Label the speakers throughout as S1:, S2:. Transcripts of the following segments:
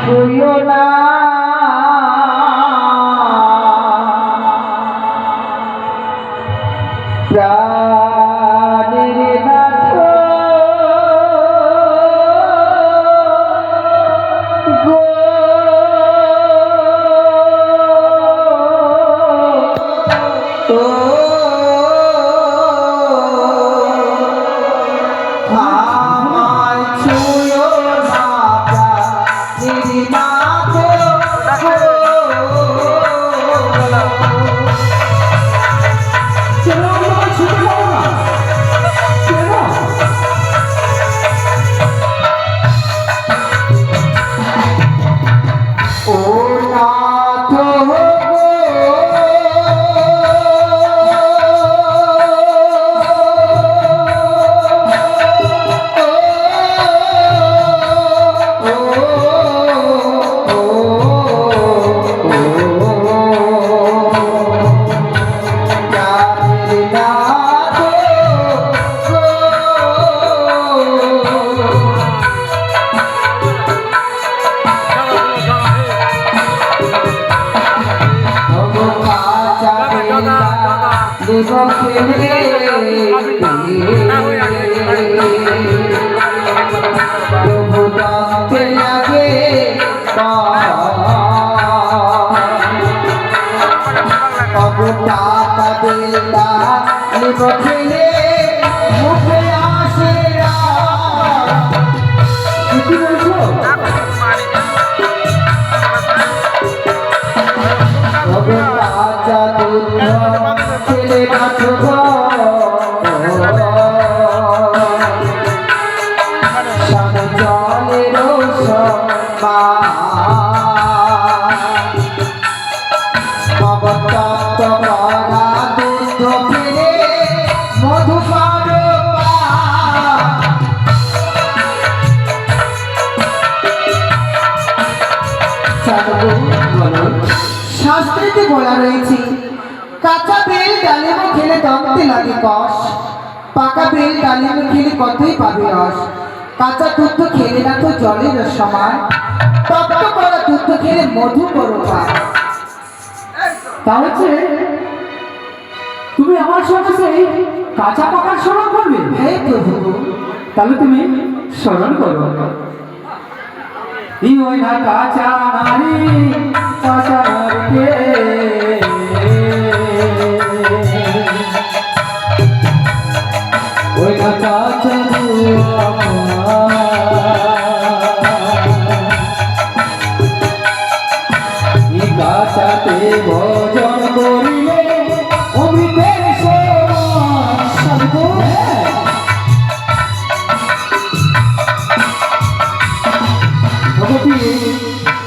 S1: ছুঁয়ো না প্রাণের নাথ গো তো আমায় ছুঁয়ো না প্রাণের নাথ গো শাস্ত্রেতে বলা রয়েছে কাঁচা বেল ডালিম খেলে দমতে লাগে কষ, পাকা বেল ডালিম খেলে কতই পাবে রস। কাঁচা দুধ খেলে না তো জলের সমান, তপ্ত করা দুধ খেলে মধু করো পায়।
S2: তাহলে তুমি আমার সঙ্গে সেই কাঁচা পাকার স্মরণ করবে?
S1: হে প্রভু,
S2: তাহলে তুমি স্মরণ করো। ওই না কাঁচা নারী কাঁচা নারীকে ওই না কাঁচা কাঁচাতে ভোজন করিলে অমৃতের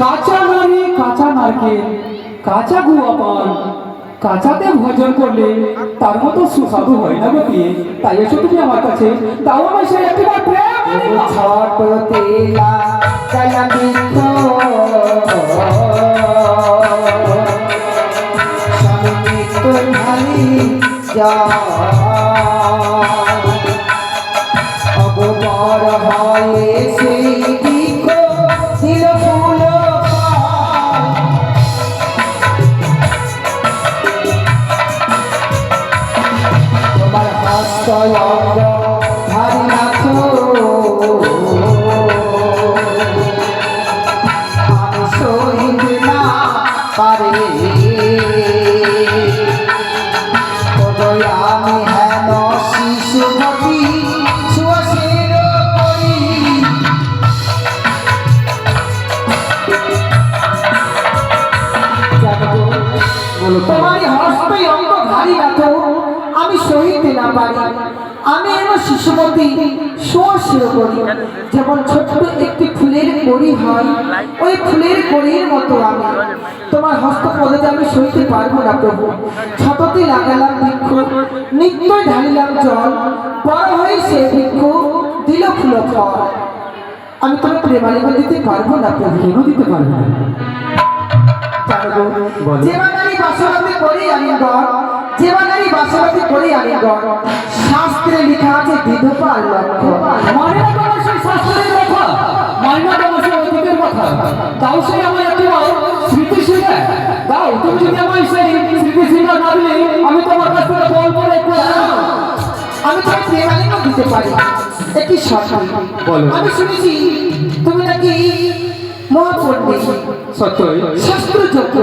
S2: কাঁচা নারী কাঁচা নারকেল কাঁচা গুয়া পান কাঁচাতে ভোজন করলে তার মতো সুস্বাদু হয় না গো পিয়ে। তাই এসো তুমি আমার কাছে, তাও আমি সে একবার প্রেম
S1: ছোট তেলা চলা বিদ্ধ স্বামী তো ঢালি যা অবর হয় সেই দিক দিল ফুল তোমার হাস্ত ভারী নাথ আমি সহিত না পারে আমি হেন শিশুমতি সুয়াসের করি তোমারই হস্তই অঙ্গ ভারী রাখো আমি সহিতে না পারি। আমি এমন শিশুমতি সুয়াসের করি, যেমন ছোট্ট একটি ফুলের কড়ি হয় ওই ফুলের কড়ির মতো আমি তোমার হস্ত পদে আমি সইতে পারবো না প্রভু। ছোটতে লাগালাম বৃক্ষ, নিত্যই ঢালিলাম জল, বড় হয়ে সে বৃক্ষ দিল ফুল ফল। আমি তোমার প্রেমালিঙ্গ দিতে পারবো না প্রভু।
S2: কেন দিতে পারবো না?
S1: যেবানারি বাসরাতে করি আমি গড়, যেবানারি বাসরাতে করি আমি গড়, শাস্ত্রে লেখা আছে বিধবা লক্ষ্য।
S2: মানে না তোমার সেই শাস্ত্রের কথা, মানে না তোমার সেই অতীতের কথা। দাও সেই আমার একটু স্মৃতিশিলা দাও। তুমি যদি আমার সেই স্মৃতিশিলা না দিলে আমি তোমার কাছ থেকে বলবো একটু
S1: আমি তোমায় প্রেমালিঙ্গ দিতে পারি। একটি শর্ত।
S2: বলো।
S1: আমি শুনেছি তুমি নাকি মহাপণ্ডিত,
S2: সত্যই
S1: শাস্ত্রযোগ্য।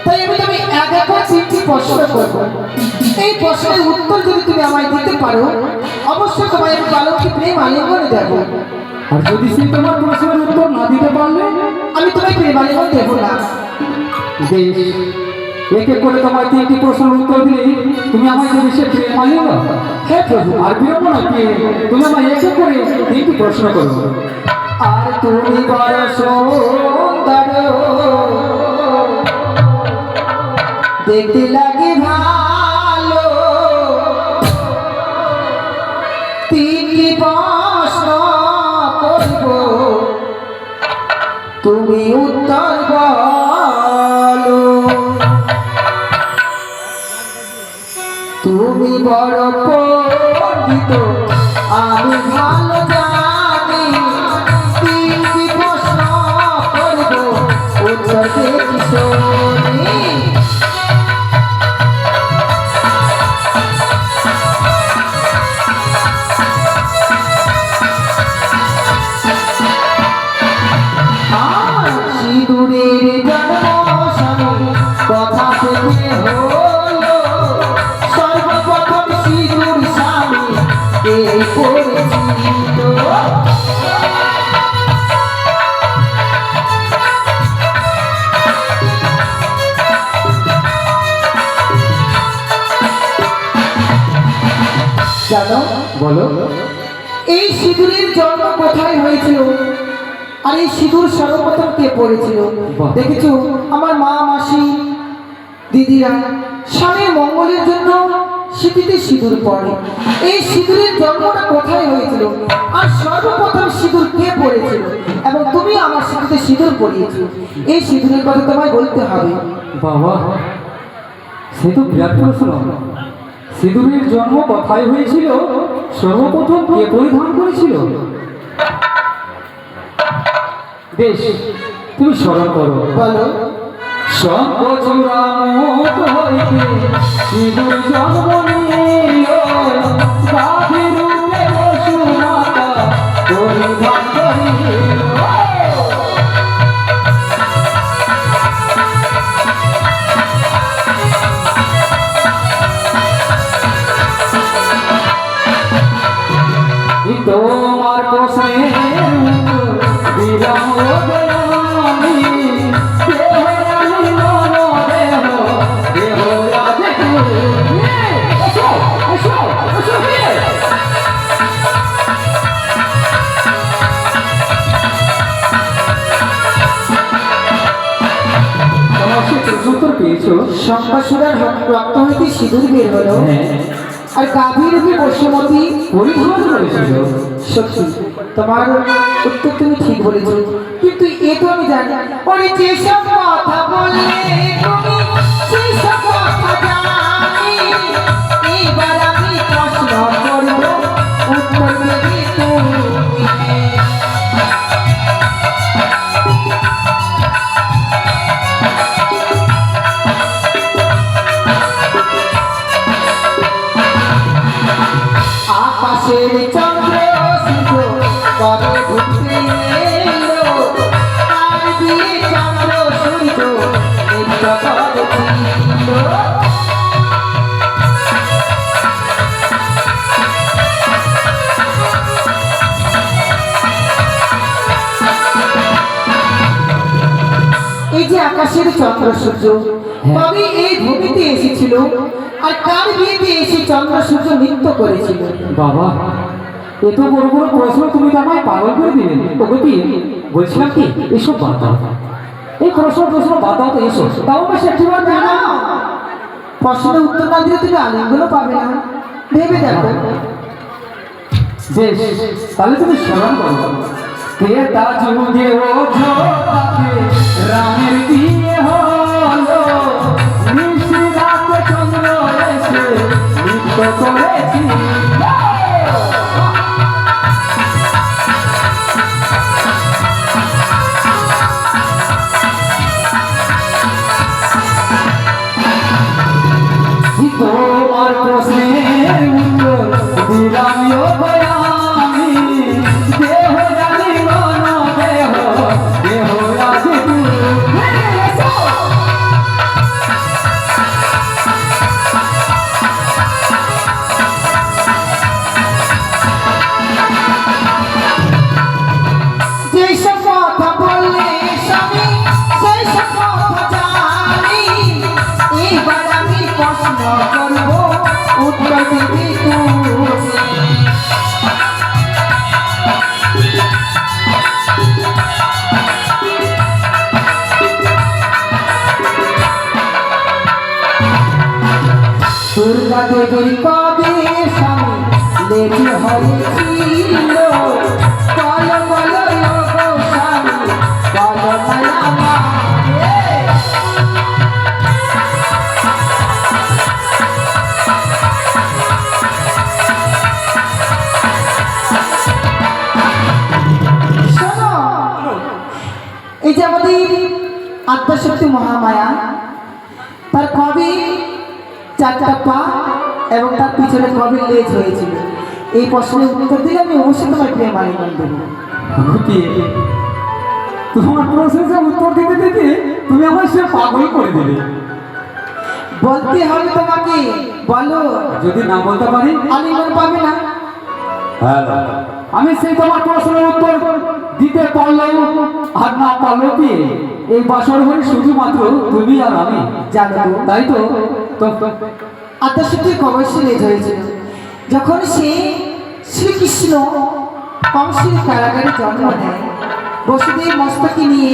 S1: তাই আমি তুমি এক তিনটি প্রশ্ন করবো। এই প্রশ্নের উত্তর যদি তুমি আমায় দিতে পারো, অবশ্যই তোমায় আমি বালককে প্রেম আলিঙ্গনে দেবো।
S2: আর যদি সে তোমার প্রশ্নের উত্তর না দিতে পারলে
S1: আমি তোমায় প্রেম আলিঙ্গন দেবো না।
S2: বেশ, এক এক করে তোমার তিনটি প্রশ্নের উত্তর দিলে তুমি আমায় দেবে সে প্রেম আলিঙ্গন। হ্যাঁ প্রভু, আর বিরোধ না পেয়ে তুমি আমায় এক এক করে তিনটি প্রশ্ন করো।
S1: আর তুমি বড় সুন্দর, দেখতে লাগে ভালো, তিনটি প্রশ্ন করব, তুমি উত্তর বলো। তুমি বড় পণ্ডিত, আমি ভালো জানি, তিনটি প্রশ্ন করব, উত্তর দেখি শোনি। সিঁদুরের জন্মস্বামী কথা থেকে হলো, সর্বপ্রথম সিঁদুর স্বামী কে করেছিল? জানো?
S2: বলো।
S1: এই সিঁদুরের জন্ম কোথায় হয়েছিল, আর এই সিঁদুর সর্বপ্রথম কে পড়েছিল?
S2: বাহ।
S1: দেখেছো, আমার মা, মাসি, দিদিরা স্বামীর মঙ্গলের জন্য সিঁথিতে সিঁদুর পড়ে। এই সিঁদুরের জন্মটা কোথায় হয়েছিল, আর সর্বপ্রথম সিঁদুর কে পড়েছিল? এবং তুমি আমার সিঁথিতে সিঁদুর পরিয়েছো, এই সিঁদুরের কথা তোমায় বলতে হবে।
S2: বাবা, সে তো বিরাট প্রশ্ন। সিঁদুরের জন্ম কোথায় হয়েছিল, সর্বপ্রথম কে পরিধান করেছিল? বেশ, তুমি স্মরণ করো।
S1: বলো।
S2: শঙ্খচূড়া মুখ হইতে সিঁদুর জন্ম নিল, গাভী রূপে বসুমাতা পরিধান করিল। তোমার প্রশ্নের বিরাম আমি দেহ আমি মন দেহ দেহ রাজে এসো এসো এসো উত্তর পেয়েছো।
S1: শঙ্কাসুরের রক্ত হইতে সিঁদুর বের হলো,
S2: হ্যাঁ,
S1: আর গাভীর রূপে বসুমতী
S2: পরিধান করেছিল।
S1: সত্যি তোমার উত্তর তুমি ঠিক বলেছো, কিন্তু এ তো আমি জানি। ওরে যেসব কথা বললে তুমি, সেসব কথা জানি, এইবার আমি প্রশ্ন করব, উত্তর দেবে তুমি। আকাশের চন্দ্র সূর্য কবে ঘুরতে এলো, আর দিয়ে চন্দ্র সূর্য নৃত্য করেছিল। এই যে আকাশের চন্দ্র সূর্য কবে এই ভূমিতে এসেছিল, আর কার বিয়েতে এসে চন্দ্র সূর্য নৃত্য করেছিল?
S2: বাবা, এত বড় বড় প্রশ্ন তুমি তো আমায় পাগল করে দিলেন। ওকে কি বলছিলাম কি, এসব বাদ দাও, এই প্রশ্ন বাদ দাও তো, এসো তাও আমি সেটিবার
S1: জানো, প্রশ্নের উত্তর না দিলে তুমি আলিঙ্গনও পাবে না, ভেবে দেখো।
S2: বেশ, তাহলে তুমি স্মরণ করো। কেতা যুগে ও ঝোপাকে রামের বিয়ে হলো, নিশি রাতে চন্দ্র এসে নৃত্য করেছিল।
S1: প্রশ্ন করব উত্তর দিবি তুমি। দুর্গা দেবীর কবে স্বামী লেজ হয়েছিল, বল বল গো স্বামী বল মায়া শোনো, এই যে আমাদের আদ্যাশক্তি মহামায়া, তার কবে চারটা পা এবং তার পিছনে কবে লেজ হয়েছিল, এই প্রশ্নের উত্তর দিলে আমি অবশ্যই তোমার প্রেম আলিঙ্গন দেবো।
S2: তোমার প্রশ্নের উত্তর দিতে দিতে তুমি আমার সে পাগল করে দেবে।
S1: বলতে হবে তোমাকে, বলো।
S2: যদি না বলতে পারি
S1: আলিঙ্গন পাবে না।
S2: আমি সেই তোমার প্রশ্নের উত্তর দিতে পারলেও আর না পারলেও কি এই বাসর ঘরে শুধুমাত্র তুমি আর আমি
S1: জানো,
S2: তাই তো?
S1: আদ্যাশক্তির কবে সে লেজ হয়েছিল? যখন সে শ্রীকৃষ্ণ কংসের কারাগারে জন্ম নেয়, বসুদেব মস্তকে নিয়ে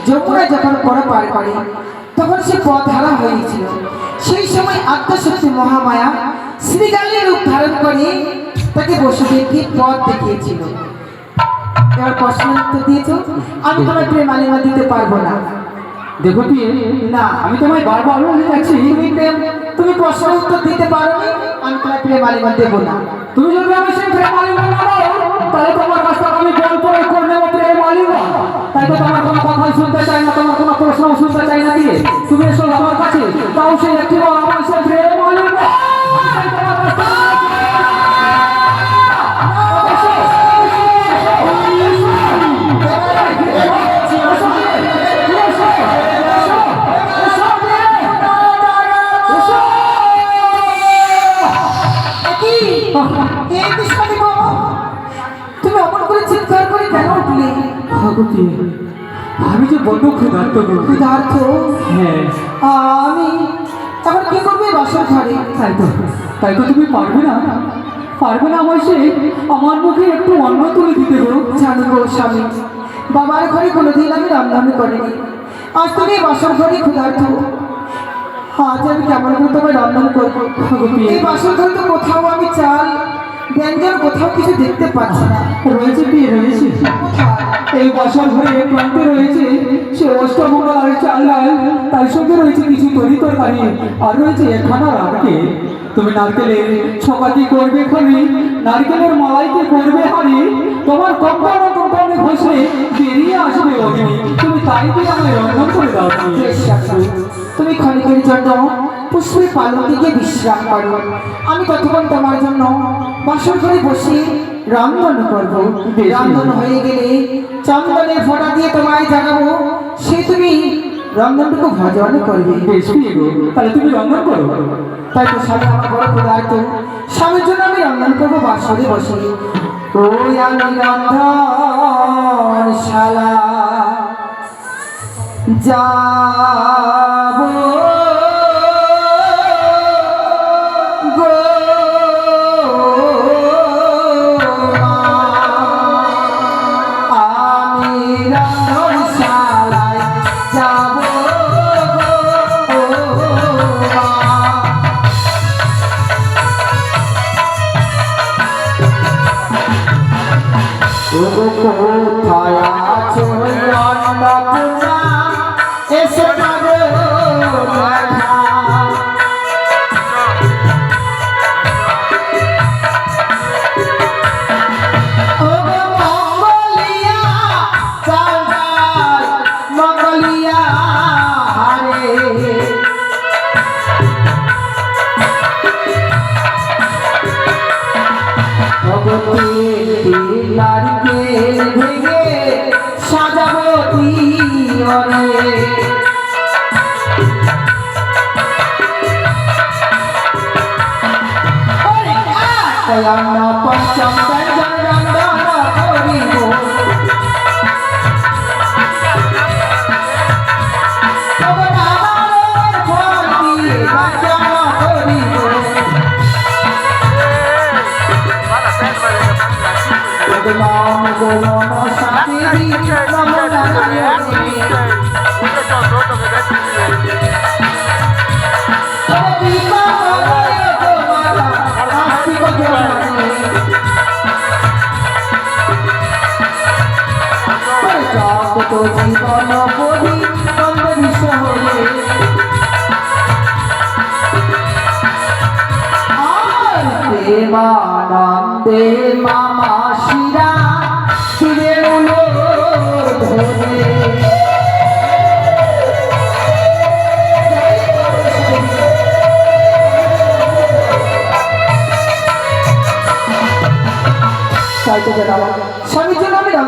S1: যমুনা যখন পড়া পার করে, তখন সে পথহারা হয়েছিল। সেই সময় আদ্যাশক্তি মহামায়া শ্রীগালের রূপ ধারণ করে তাকে বসুদেবকে পথ দেখিয়েছিল। এবার প্রশ্ন উত্তর দিয়েছ, আমি তোমার প্রেম আলিঙ্গন দিতে পারবো না।
S2: দেখো কি
S1: না,
S2: আমি তোমায় বারবার বলে যাচ্ছি,
S1: তুমি প্রশ্ন উত্তর দিতে পারো নি, আমি তোমার প্রেম আলিঙ্গন দেবো না।
S2: তুমি যদি আমি সেই প্রেম আলিঙ্গন না দাও, তাহলে তোমার কাছ থেকে আমি গল্প করে নেবো প্রেম আলিঙ্গন। তাই তো তোমার কোনো কথাই শুনতে চাই না, তোমার কোনো প্রশ্ন শুনতে চাই না দিয়ে তুমি এসো আমার কাছে, তাও সেই একটি আমার সেই প্রেম আলিঙ্গন।
S1: তুমি অমন করে চিৎকার করে কেন উঠলে?
S2: আমি যে বড্ড ক্ষুধার্ত গো।
S1: ক্ষুধার্ত?
S2: হ্যাঁ।
S1: আমি এখন কি করবে বাসর ঘরে?
S2: তাই তো তুমি পারবে না, পারবে না আমার সে আমার মুখে একটু অন্ন তুলে দিতে গো।
S1: জানো গো স্বামী, বাবার ঘরে কোনোদিন আমি রান্না করিনি, আজ তুমি বাসর ঘরে ক্ষুধার্ত, আজ আমি কেমন করে তোমায় রন্ধন করবো? এই বাসর ঘরে তো কোথাও আমি চাল ব্যঞ্জন কোথাও কিছু দেখতে পাচ্ছি না।
S2: রয়েছে কি রয়েছে, এই বাসর ঘরে প্রান্তে রয়েছে সে অষ্টমঙ্গলার চাল ডাল, তার সঙ্গে রয়েছে কিছু তরি তরকারি, আর রয়েছে একখানা রাখে। তুমি নারকেলের ছকাটি করবে খালি, নারকেলের মালাইকে করবে হারি, তোমার কম্পানে ঘষে বেরিয়ে আসবে অগ্নি, তুমি তাই দিয়ে আমায় রন্ধন করে দাও।
S1: তুমি ক্ষণিকের জন্য পুষ্পের পালকে গিয়ে বিশ্রাম করো, আমি ততক্ষণ তোমার জন্য বাসর ঘরে বসে রন্ধন করবো। রন্ধন হয়ে গেলে চন্দনের ফোঁটা দিয়ে তোমায় জানাবো, সে তুমি রন্ধনটুকু ভজন করবে।
S2: তাহলে তুমি রন্ধন করো।
S1: তাই তো স্বামী আমার বড় ক্ষুধার্ত, স্বামীর জন্য আমি রন্ধন করবো বাসরে বসে। ওই আমি রন্ধনশালা যাবো গো আমি রন্ধনশালায় যাবো কোথায় আছো অন্নপূর্ণা, এসে পাবে দেখা। ও মঙ্গলিয়া চাঁদার মঙ্গলিয়া হারে, নারকেল ভেঙে সাজাবো তিয়রে। পঞ্চম ব্যঞ্জন রন্ধন করিব, ব্যঞ্জন নাম গোমন সাথী নম নারায়ণী তো জীবন বলি বন্ধ বিষয়ে প্রেমানন্দে মামা শিরা শিরে উলো ধরে সাহিত্য